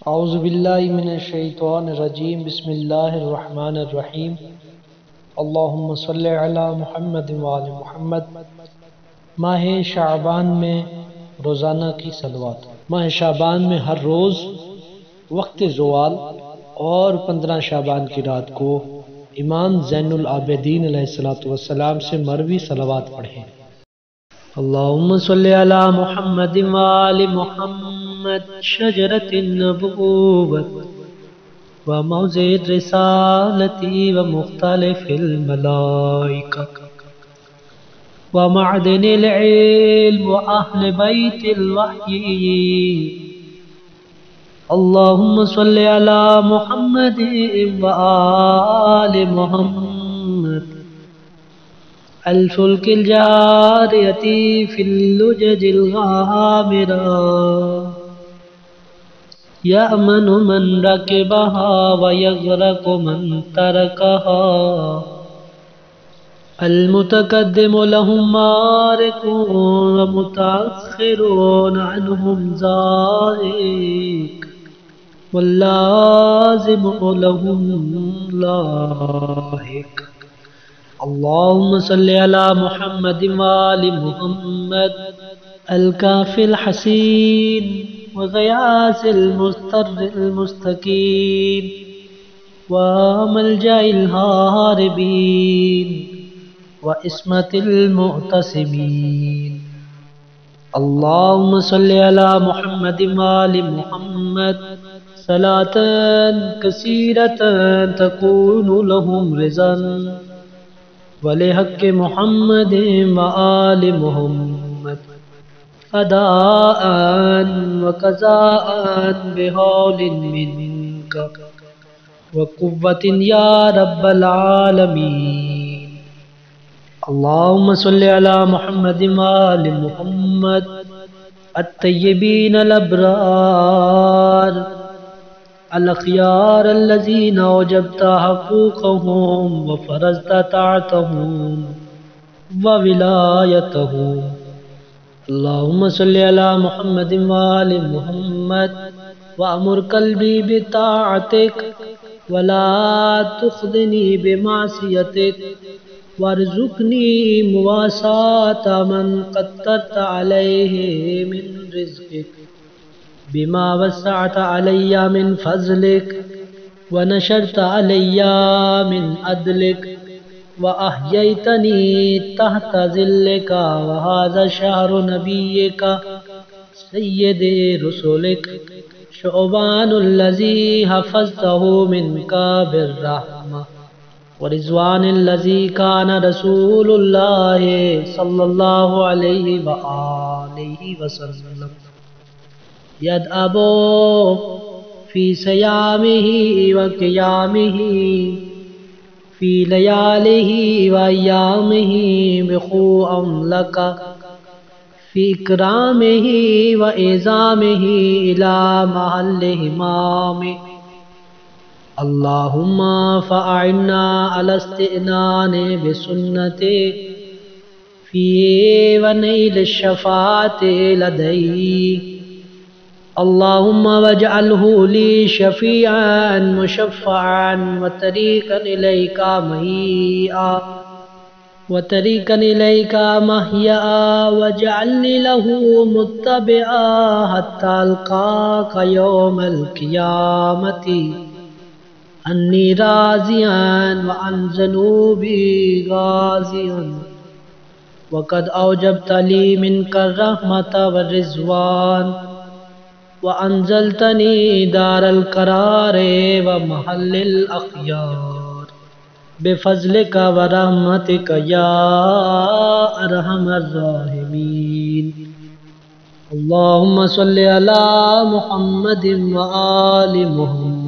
اعوذ باللہ من الشیطان الرجیم بسم اللہ الرحمن الرحیم اللہم صلی علی محمد وآل محمد۔ ماہ شعبان میں روزانہ کی صلوات۔ ماہ شعبان میں ہر روز وقت زوال اور 15 شعبان کی رات کو امام زین العابدین علیہ السلام سے مروی صلوات پڑھیں۔ اللہم صلی علی محمد وآل محمد شجرۃ النبوۃ وموضع الرسالۃ ومختلف الملائکہ ومعدن العلم وأہل بیت الوحی۔ اللہم صلی علی محمد وآل محمد الفلک الجاریۃ فی اللجج الغامرہ یأمن من رکبها ویغرق من ترکها المتقدم لهم مارکون ومتأخرون عنهم ذائق واللازم لهم لاحق۔ اللہم صلی علی محمد وآل محمد الکافی الحسین وغیاث المضطر المستکین وملجأ الہاربین وعصمت المعتصمین۔ اللہم صلی علی محمد وآل محمد صلاة کثیرة تکون لهم رضا ولحق محمد وآل محمد اداء وقضاء بحول منک وقوة یا رب العالمین۔ اللہم صلی علی محمد وآل محمد الطیبین الابرار الاخیار الذین اوجبت حقوقهم وفرضت طاعتهم وولایتهم۔ اللہم صلی علی محمد وآل محمد وامر قلبی بطاعتک ولا تخذنی بمعصیتک وارزقنی مواساة من قدرت علیہ من رزقک بما وسعت علی من فضلک ونشرت علی من عدلک وأحییتنی تحت ظلک وهذا شہر نبیک سید رسولک شعبان الذی حفظته منک بالرحمہ ورضوان الذی کان رسول اللہ صلی اللہ علیہ وآلہ وسلم یدعب فی صیامہ وقیامہ فی لیالہ وایامہ بخوءا لک فی اکرامہ واعظامہ الی محل امامہ۔ اللہم فاعنا علی استئنان بسنتہ فی ونیل الشفاعۃ لدیہ۔ اللہم واجعلہ لی شفیعا مشفعا وطریقا الیک مہیئا واجعلنی لہ متبعا حتی القاک یوم القیامۃ انی راضیا وعن ذنوبی غازیا وقد اوجبت لی منک الرحمۃ والرضوان وانزلتنی دار القرار ومحل الاخیار بفضلک ورحمتک یا ارحم الراحمین۔ اللہم صلی علی محمد وآل محمد